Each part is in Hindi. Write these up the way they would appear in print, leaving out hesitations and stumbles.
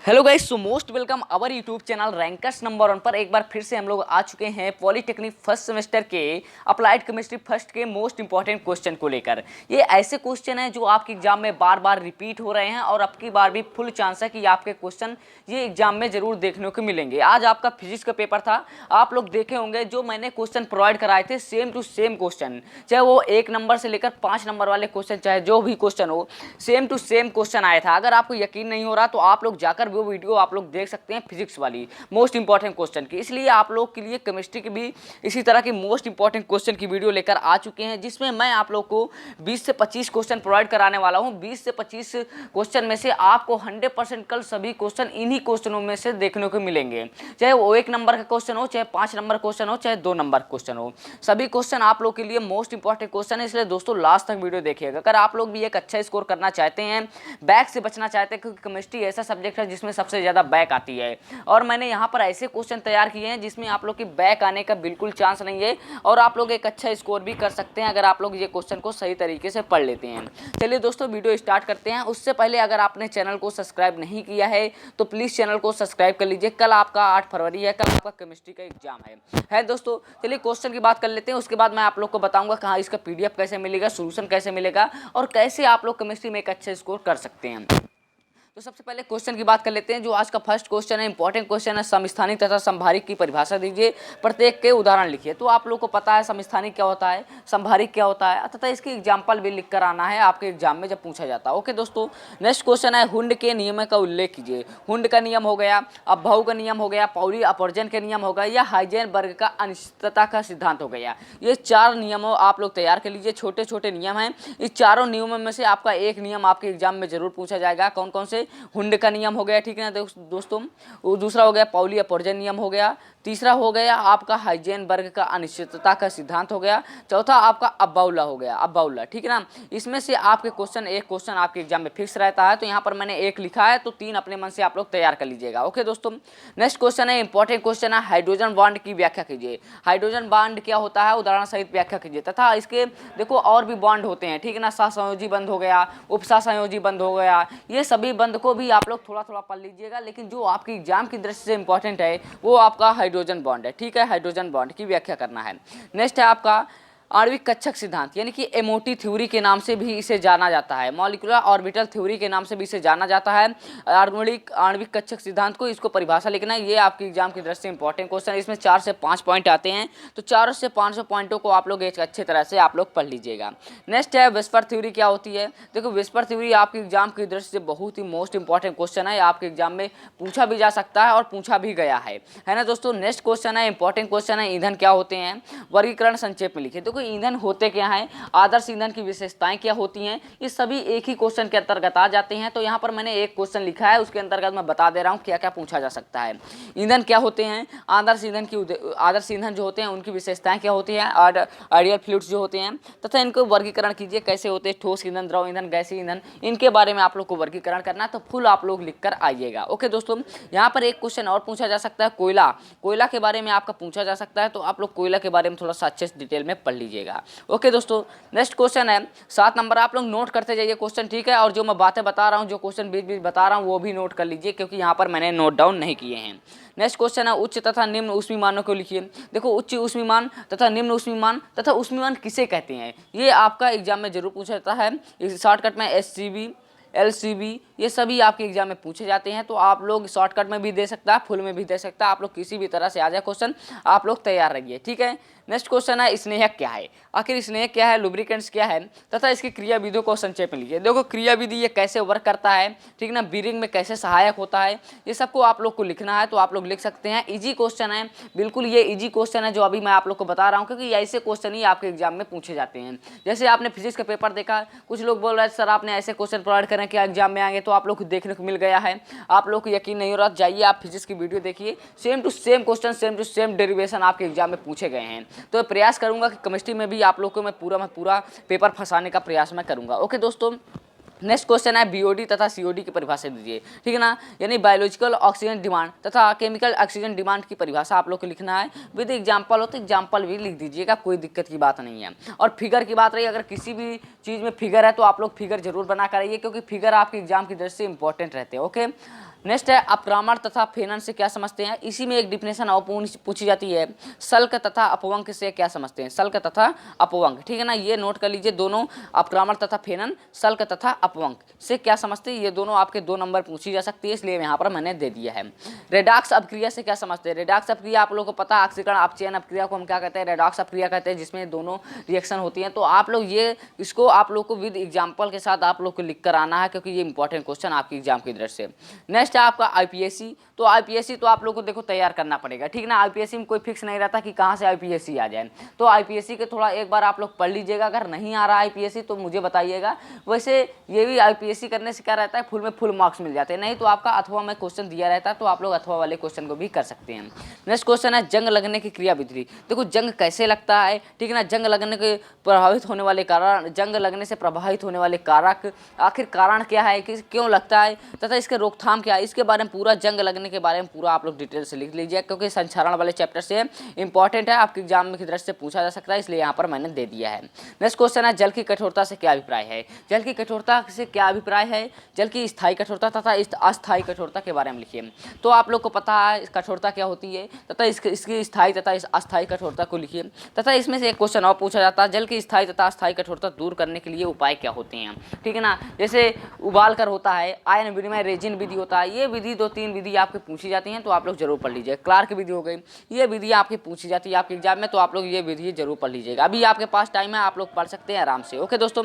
Hello guys, so most welcome our YouTube channel Rankers number 1 पर एक बार फिर से हम लोग आ चुके हैं पॉलिटेक्निक फर्स्ट सेमेस्टर के अप्लाइड केमिस्ट्री फर्स्ट के मोस्ट इंपॉर्टेंट क्वेश्चन को लेकर। ये ऐसे क्वेश्चन हैं जो आपके एग्जाम में बार बार रिपीट हो रहे हैं और अब की बार भी फुल चांस है कि आपके क्वेश्चन ये एग्जाम में जरूर देखने को मिलेंगे। आज आपका फिजिक्स का पेपर था, आप लोग देखे होंगे जो मैंने क्वेश्चन प्रोवाइड कराए थे सेम टू सेम क्वेश्चन, चाहे वो 1 नंबर से लेकर 5 नंबर वाले क्वेश्चन, चाहे जो भी क्वेश्चन हो, सेम टू सेम क्वेश्चन आया था। अगर आपको यकीन नहीं हो रहा तो आप लोग जाकर वो वीडियो आप लोग देख सकते हैं फिजिक्स वाली मोस्ट इंपॉर्टेंट क्वेश्चन की। इसलिए आप लोग के लिए केमिस्ट्री की भी इसी तरह की मोस्ट इंपॉर्टेंट क्वेश्चन की वीडियो लेकर आ चुके हैं, जिसमें मैं आप लोग को 20 से 25 क्वेश्चन प्रोवाइड कराने वाला हूं। 20 से 25 क्वेश्चन में से आपको 100% कल सभी क्वेश्चन इन्हीं क्वेश्चनों में से देखने को मिलेंगे, चाहे वो 1 नंबर का क्वेश्चन हो, चाहे 5 नंबर क्वेश्चन हो, चाहे 2 नंबर क्वेश्चन हो। सभी क्वेश्चन आप लोग के लिए मोस्ट इंपॉर्टेंट क्वेश्चन है, इसलिए दोस्तों लास्ट तक वीडियो देखिएगा। अगर आप लोग भी एक अच्छा स्कोर करना चाहते हैं, बैक से बचना चाहते हैं, क्योंकि केमिस्ट्री ऐसा सब्जेक्ट है जिसमें सबसे ज़्यादा बैक आती है, और मैंने यहाँ पर ऐसे क्वेश्चन तैयार किए हैं जिसमें आप लोग की बैक आने का बिल्कुल चांस नहीं है और आप लोग एक अच्छा स्कोर भी कर सकते हैं अगर आप लोग ये क्वेश्चन को सही तरीके से पढ़ लेते हैं। चलिए दोस्तों, वीडियो स्टार्ट करते हैं। उससे पहले अगर आपने चैनल को सब्सक्राइब नहीं किया है तो प्लीज़ चैनल को सब्सक्राइब कर लीजिए। कल आपका 8 फरवरी है, कल आपका केमिस्ट्री का एग्जाम है दोस्तों। चलिए क्वेश्चन की बात कर लेते हैं, उसके बाद मैं आप लोग को बताऊंगा कहाँ इसका PDF कैसे मिलेगा, सोल्यूशन कैसे मिलेगा और कैसे आप लोग केमिस्ट्री में एक अच्छा स्कोर कर सकते हैं। तो सबसे पहले क्वेश्चन की बात कर लेते हैं। जो आज का फर्स्ट क्वेश्चन है, इंपॉर्टेंट क्वेश्चन है। समस्थानिक तथा संभारिक की परिभाषा दीजिए, प्रत्येक के उदाहरण लिखिए। तो आप लोग को पता है समस्थानिक क्या होता है, संभारिक क्या होता है, तथा इसकी एग्जाम्पल भी लिख कर आना है आपके एग्जाम में जब पूछा जाता है। ओके दोस्तों, नेक्स्ट क्वेश्चन है, हुंड के नियम का उल्लेख कीजिए। हुंड का नियम हो गया, अपभव का नियम हो गया, पाउली अपवर्जन का नियम हो गया, या हाइजेनबर्ग का अनिश्चितता का सिद्धांत हो गया। ये 4 नियमों आप लोग तैयार कर लीजिए। छोटे छोटे नियम हैं, इस चारों नियमों में से आपका एक नियम आपके एग्जाम में जरूर पूछा जाएगा। कौन कौन से? हुंड का नियम हो गया, ठीक है ना दोस्तों। वो दूसरा हो गया पाउली अपवर्जन नियम हो गया, तीसरा हो गया आपका हाइजेनबर्ग का अनिश्चितता का सिद्धांत हो गया, चौथा आपका अपबाउला हो गया, अपबाउला, ठीक है ना। इसमें से आपके क्वेश्चन एक क्वेश्चन आपके एग्जाम में फिक्स रहता है, तो यहाँ पर मैंने एक लिखा है, तो 3 अपने मन से आप लोग तैयार कर लीजिएगा। ओके दोस्तों, नेक्स्ट क्वेश्चन है, इंपॉर्टेंट क्वेश्चन है, हाइड्रोजन बॉन्ड की व्याख्या कीजिए। हाइड्रोजन बॉन्ड क्या होता है, उदाहरण सहित व्याख्या कीजिए। तथा इसके देखो और भी बॉन्ड होते हैं, ठीक है ना। सहसंयोजी बंध हो गया, उपसहसंयोजी बंध हो गया, ये सभी बंध को भी आप लोग थोड़ा थोड़ा पढ़ लीजिएगा, लेकिन जो आपकी एग्जाम की दृष्टि से इंपॉर्टेंट है वो आपका हाइड्रोजन बॉन्ड है, ठीक है। हाइड्रोजन बॉन्ड की व्याख्या करना है। नेक्स्ट है आपका आणविक कक्षक सिद्धांत, यानी कि एमओटी थ्योरी के नाम से भी इसे जाना जाता है, मॉलिक्यूलर ऑर्बिटल थ्योरी के नाम से भी इसे जाना जाता है। आणविक कक्षक सिद्धांत को, इसको परिभाषा लिखना है। ये आपके एग्जाम की दृष्टि से इंपॉर्टेंट क्वेश्चन है, इसमें 4 से 5 पॉइंट आते हैं, तो 4 से 5 पॉइंटों को आप लोग एक अच्छे तरह से आप लोग पढ़ लीजिएगा। नेक्स्ट है विस्पर थ्योरी क्या होती है। देखो विस्पर थ्योरी आपके एग्जाम की दृष्टि से बहुत ही मोस्ट इंपॉर्टेंट क्वेश्चन है, आपके एग्जाम में पूछा भी जा सकता है और पूछा भी गया है ना दोस्तों। नेक्स्ट क्वेश्चन है, इंपॉर्टेंट क्वेश्चन है, ईंधन क्या होते हैं, वर्गीकरण संक्षेप में लिखिए। देखो ईंधन होते क्या हैं, आदर्श ईंधन की विशेषताएं क्या होती हैं, ये सभी एक ही क्वेश्चन के अंतर्गत आ जाते हैं। तो यहाँ पर मैंने एक क्वेश्चन लिखा है, उसके अंतर्गत मैं बता दे रहा हूँ क्या क्या पूछा जा सकता है। ईंधन क्या होते हैं, आदर्श ईंधन जो होते हैं उनकी विशेषताएं क्या होती हैं, और आइडियल फ्लूइड्स जो होते हैं, तथा इनको वर्गीकरण कीजिए कैसे होते हैं, ठोस ईंधन, द्रव ईंधन, गैसीय ईंधन, इनके बारे में आप लोग को वर्गीकरण करना है। तो फुल आप लोग लिख कर आइएगा। ओके दोस्तों, यहाँ पर एक क्वेश्चन और पूछा जा सकता है, कोयला के बारे में आपका पूछा जा सकता है, तो आप लोग कोयला के बारे में थोड़ा सा अच्छे से डिटेल में पढ़ लीजिएगा। ओके दोस्तों, नेक्स्ट क्वेश्चन है 7 नंबर, आप लोग नोट करते जाइए क्वेश्चन, ठीक है। और जो मैं बातें बता रहा हूँ, जो क्वेश्चन बीच बीच बता रहा हूँ, वो भी नोट कर लीजिए, क्योंकि यहाँ पर मैंने नोट डाउन नहीं किए हैं। नेक्स्ट क्वेश्चन है, उच्च तथा निम्न ऊष्मी मानों को लिखिए। देखो उच्च ऊष्मी मान तथा निम्न ऊष्मी मान तथा ऊष्मी मान किसे कहते हैं, ये आपका एग्जाम में जरूर पूछा जाता है। शॉर्टकट में SCB, LCB, ये सभी आपके एग्जाम में पूछे जाते हैं, तो आप लोग शॉर्टकट में भी दे सकता है, फुल में भी दे सकता है, आप लोग किसी भी तरह से आ जाए क्वेश्चन, आप लोग तैयार रहिए, ठीक है। नेक्स्ट क्वेश्चन है, स्नेहक क्या है। आखिर स्नेहक क्या है, लुब्रिकेंट्स क्या है, तथा इसकी क्रिया विधियों को संक्षेप में लिखिए। देखो क्रिया विधि ये कैसे वर्क करता है, ठीक ना, बीरिंग में कैसे सहायक होता है, ये सबको आप लोग को लिखना है, तो आप लोग लिख सकते हैं। इजी क्वेश्चन है, बिल्कुल ये इजी क्वेश्चन है जो अभी मैं आप लोग को बता रहा हूँ, क्योंकि ऐसे क्वेश्चन ही आपके एग्जाम में पूछे जाते हैं। जैसे आपने फिजिक्स का पेपर देखा, कुछ लोग बोल रहे हैं सर आपने ऐसे क्वेश्चन प्रोवाइड करें क्या एग्जाम में आएंगे, तो आप लोग को देखने को मिल गया है। आप लोग को यकीन नहीं हो रहा, जाइए आप फिजिक्स की वीडियो देखिए, same to same question, same to same derivation आपके एग्जाम में पूछे गए हैं। तो प्रयास करूंगा कि केमिस्ट्री में भी आप लोग को मैं पूरा पेपर फंसाने का प्रयास मैं करूंगा। ओके दोस्तों, नेक्स्ट क्वेश्चन है, BOD तथा COD की परिभाषा दीजिए, ठीक है ना, यानी बायोलॉजिकल ऑक्सीजन डिमांड तथा केमिकल ऑक्सीजन डिमांड की परिभाषा आप लोग को लिखना है। विद एग्जाम्पल हो तो एग्जाम्पल भी लिख दीजिएगा, कोई दिक्कत की बात नहीं है। और फिगर की बात रही, अगर किसी भी चीज़ में फिगर है तो आप लोग फिगर जरूर बना कर आइए, क्योंकि फिगर आपके एग्जाम की दृष्टि से इंपॉर्टेंट रहते हैं। ओके, नेक्स्ट है अपरामण तथा फेनन से क्या समझते हैं। इसी में एक डिफिनेशन और पूछी जाती है, सल्क तथा अपवंक से क्या समझते हैं। सल्क तथा अपवंक, ठीक है ना, ये नोट कर लीजिए। दोनों अपरामण तथा फेनन, सल्क तथा अपवंक से क्या समझते हैं, ये दोनों आपके 2 नंबर पूछी जा सकती है, इसलिए यहाँ पर मैंने दे दिया है। रेडॉक्स अपक्रिया से क्या समझते हैं। रेडॉक्स अपक्रिया आप लोगों को पता है, ऑक्सीकरण अपचयन अपक्रिया को हम क्या कहते हैं, रेडॉक्स अपक्रिया कहते हैं, जिसमें दोनों रिएक्शन होती हैं। तो आप लोग ये इसको आप लोग को विद एग्जाम्पल के साथ आप लोग को लिख कर आना है, क्योंकि ये इंपॉर्टेंट क्वेश्चन आपकी एग्जाम की दृष्टि से। नेक्स्ट है आपका आईपीएससी। तो आईपीएससी तो आप लोग को देखो तैयार करना पड़ेगा, ठीक ना। आईपीएससी में कोई फिक्स नहीं रहता कि कहाँ से आईपीएससी आ जाए, तो आईपीएससी के थोड़ा एक बार आप लोग पढ़ लीजिएगा। अगर नहीं आ रहा आईपीएससी तो मुझे बताइएगा। वैसे ये भी आईपीएससी करने से क्या रहता है, फुल में फुल मार्क्स मिल जाते हैं, नहीं तो आपका अथवा में क्वेश्चन दिया रहता है, तो आप लोग अथवा वाले क्वेश्चन को भी कर सकते हैं। नेक्स्ट क्वेश्चन है जंग लगने की क्रियाविधि। देखो जंग कैसे लगता है, ठीक है ना, जंग लगने के प्रभावित होने वाले कारण, जंग लगने से प्रभावित होने वाले कारक, आखिर कारण क्या है कि क्यों लगता है, तथा इसके रोकथाम क्या है, इसके बारे में पूरा, जंग लगने के बारे में पूरा आप लोग डिटेल से लिख लीजिए, क्योंकि संचारण वाले चैप्टर से इंपॉर्टेंट है, आपके एग्जाम की दृष्टि से पूछा जा सकता है, इसलिए यहाँ पर मैंने दे दिया है। नेक्स्ट क्वेश्चन है जल की कठोरता से क्या अभिप्राय है। जल की कठोरता से क्या अभिप्राय है, जल की स्थायी कठोरता तथा अस्थायी कठोरता के बारे में लिखिए। तो आप लोग को पता है कठोरता क्या होती है, तथा इसकी स्थायी तथा अस्थायी कठोरता को लिखिए। तथा इसमें से एक क्वेश्चन और पूछा जाता है, जल की स्थायी तथा अस्थायी कठोरता दूर करने के लिए उपाय क्या होते हैं, ठीक है ना। जैसे उबाल कर होता है, आयन विनिमय रेजिन विधि होता है, ये विधि 2-3 विधि आपकी पूछी जाती हैं, तो आप लोग जरूर पढ़ लीजिए। क्लार्क विधि हो गई, ये विधि आपकी पूछी जाती है आपके एग्जाम में, तो आप लोग ये विधि जरूर पढ़ लीजिएगा। अभी आपके पास टाइम है, आप लोग पढ़ सकते हैं आराम से। ओके दोस्तों।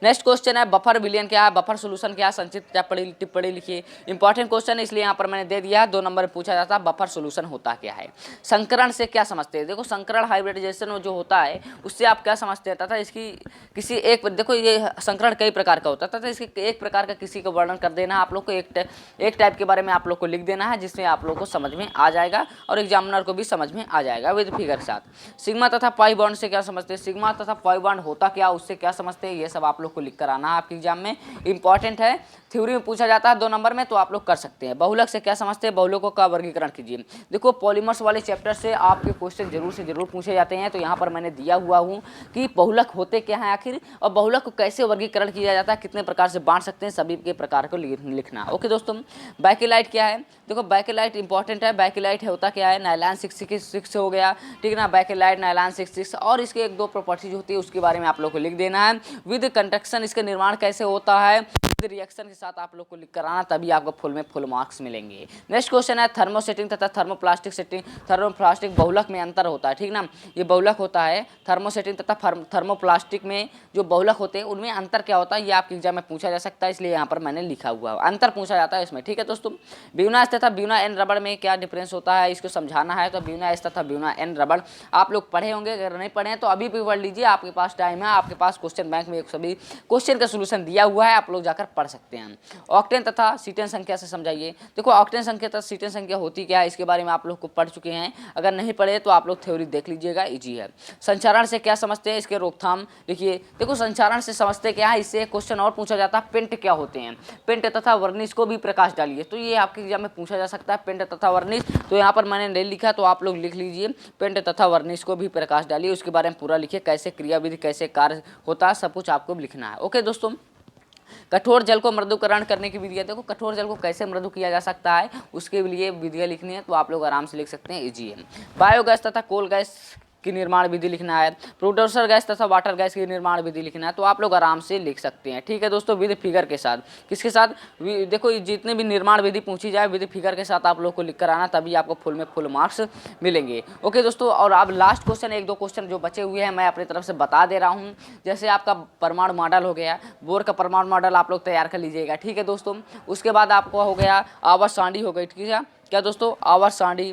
नेक्स्ट क्वेश्चन है बफर विलयन क्या है, बफर सोल्यूशन क्या है, संक्षिप्त टिप्पणी लिखिए। इंपॉर्टेंट क्वेश्चन है, इसलिए यहाँ पर मैंने दे दिया है। 2 नंबर पूछा जाता है बफर सोल्यूशन होता क्या है। संकरण से क्या समझते हैं। देखो संकरण हाइब्रिडाइजेशन जो होता है उससे आप क्या समझते हैं, तथा इसकी किसी एक, देखो ये संकरण कई प्रकार का होता है, तथा इसके एक प्रकार का किसी का वर्णन कर देना है आप लोग को, एक टाइप के बारे में आप लोग को लिख देना है, जिसमें आप लोग को समझ में आ जाएगा और एग्जामिनर को भी समझ में आ जाएगा विद फिगर के साथ। सिग्मा तथा पाई बॉन्ड से क्या समझते हैं, सिग्मा तथा पाई बॉन्ड होता क्या, उससे क्या समझते हैं, ये सब आप लोग को लिख कर आना है आपके एग्जाम में, इंपॉर्टेंट है। थ्योरी में पूछा जाता है 2 नंबर में, तो आप लोग कर सकते हैं। बहुलक से क्या समझते हैं, बहुलकों का वर्गीकरण कीजिए। देखो पॉलीमर्स वाले चैप्टर से आपके क्वेश्चन जरूर से जरूर पूछे जाते हैं, तो यहाँ पर मैंने दिया हुआ हूँ कि बहुलक होते क्या हैं आखिर, और बहुलक को कैसे वर्गीकरण किया जाता है, कितने प्रकार से बांट सकते हैं, सभी के प्रकार को लिखना। ओके दोस्तों। बैकेलाइट क्या है, देखो बैकेलाइट इंपॉर्टेंट है। बैकेलाइट होता क्या है, नायलॉन 6 हो गया, ठीक है ना, बैकेलाइट नायलॉन 6 और इसके 1-2 प्रॉपर्टीज होती है, उसके बारे में आप लोग को लिख देना है। विद कंडक्शन इसका निर्माण कैसे होता है, रिएक्शन के साथ आप लोग को लिख कर आना, तभी आपको फुल में फुल मार्क्स मिलेंगे। नेक्स्ट क्वेश्चन है थर्मोसेटिंग तथा थर्मोप्लास्टिक सेटिंग। थर्मोप्लास्टिक बहुलक में अंतर होता है, ठीक ना, ये बहुलक होता है। थर्मोसेटिंग तथा थर्मोप्लास्टिक में जो बहुलक होते हैं उनमें अंतर क्या होता है, ये आपके एग्जाम में पूछा जा सकता है, इसलिए यहाँ पर मैंने लिखा हुआ है, अंतर पूछा जाता है इसमें, ठीक है दोस्तों। ब्यूना एस तथा ब्यूना एन रबड़ में क्या डिफरेंस होता है, इसको समझाना है। तो ब्यूना एस तथा ब्यूना एन रबड़ आप लोग पढ़े होंगे, अगर नहीं पढ़े हैं तो अभी भी पढ़ लीजिए, आपके पास टाइम है, आपके पास क्वेश्चन बैंक में सभी क्वेश्चन का सोल्यूशन दिया हुआ है, आप लोग जाकर पढ़ सकते हैं। ऑक्टेन तथा सीटेन संख्या से समझाइए। देखो ऑक्टेन संख्या तथा सीटेन संख्या होती क्या है, इसके बारे में आप लोग को पढ़ चुके हैं, अगर नहीं पढ़े तो आप लोग थ्योरी देख लीजिएगा, इजी है। संचारण से क्या समझते हैं, इसके रोकथाम लिखिए। देखो संचारण से समझते क्या है, इससे क्वेश्चन और पूछा जाता है, पेंट क्या होते हैं, पेंट तथा वर्निश को भी प्रकाश डालिए, तो ये आपके एग्जाम में पूछा जा सकता है, पेंट तथा वर्निश। तो यहाँ पर मैंने नहीं लिखा, तो आप लोग लिख लीजिए, पेंट तथा वर्निश को भी प्रकाश डालिए, उसके बारे में पूरा लिखिए, कैसे क्रियाविधि कैसे कार्य होता है, सब कुछ आपको लिखना है। ओके दोस्तों। कठोर जल को मृदुकरण करने की विधियाँ, देखो कठोर जल को कैसे मृदु किया जा सकता है, उसके लिए विधियाँ लिखनी है, तो आप लोग आराम से लिख सकते हैं, इजी है। बायोगैस तथा कोल गैस की निर्माण विधि लिखना है, प्रोड्यूसर गैस तथा वाटर गैस की निर्माण विधि लिखना है, तो आप लोग आराम से लिख सकते हैं, ठीक है दोस्तों, विद फिगर के साथ। किसके साथ, देखो जितने भी निर्माण विधि पूछी जाए विद फिगर के साथ आप लोग को लिख कर आना, तभी आपको फुल में फुल मार्क्स मिलेंगे। ओके दोस्तों। और अब लास्ट क्वेश्चन, 1-2 क्वेश्चन जो बचे हुए हैं मैं अपनी तरफ से बता दे रहा हूँ। जैसे आपका परमाणु मॉडल हो गया, बोर का परमाणु मॉडल आप लोग तैयार कर लीजिएगा, ठीक है दोस्तों। उसके बाद आपको हो गया आवर्त सारणी हो गई, ठीक है क्या दोस्तों, आवर्त सारणी,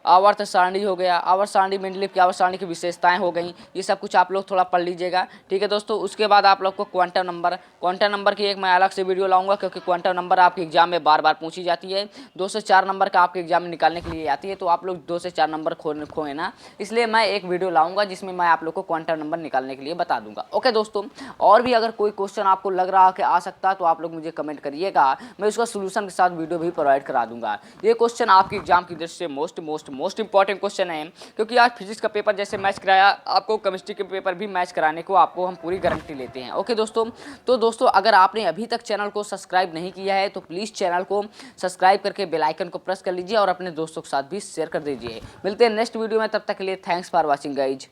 आवर्त सारणी हो गया, आवर्त सारणी मेंडलीव की आवर्त सारणी की विशेषताएं हो गई, ये सब कुछ आप लोग थोड़ा पढ़ लीजिएगा, ठीक है दोस्तों। उसके बाद आप लोग को क्वांटम नंबर की एक मैं अलग से वीडियो लाऊंगा, क्योंकि क्वांटम नंबर आपके एग्जाम में बार बार पूछी जाती है, 2 से 4 नंबर का आपके एग्जाम में निकालने के लिए आती है, तो आप लोग 2 से 4 नंबर खोए ना, इसलिए मैं एक वीडियो लाऊंगा जिसमें मैं आप लोग को क्वांटम नंबर निकालने के लिए बता दूंगा। ओके दोस्तों। और भी अगर कोई क्वेश्चन आपको लग रहा है कि आ सकता, तो आप लोग मुझे कमेंट करिएगा, मैं उसका सोल्यूशन के साथ वीडियो भी प्रोवाइड करा दूंगा। ये क्वेश्चन आपके एग्जाम की दृष्टि से मोस्ट मोस्ट इंपॉर्टेंट क्वेश्चन है, क्योंकि आज फिजिक्स का पेपर जैसे मैच कराया, आपको केमिस्ट्री के पेपर भी मैच कराने को आपको हम पूरी गारंटी लेते हैं। ओके दोस्तों, तो दोस्तों अगर आपने अभी तक चैनल को सब्सक्राइब नहीं किया है तो प्लीज़ चैनल को सब्सक्राइब करके बेल आइकन को प्रेस कर लीजिए और अपने दोस्तों के साथ भी शेयर कर दीजिए। मिलते हैं नेक्स्ट वीडियो में, तब तक के लिए थैंक्स फॉर वॉचिंग गाइज।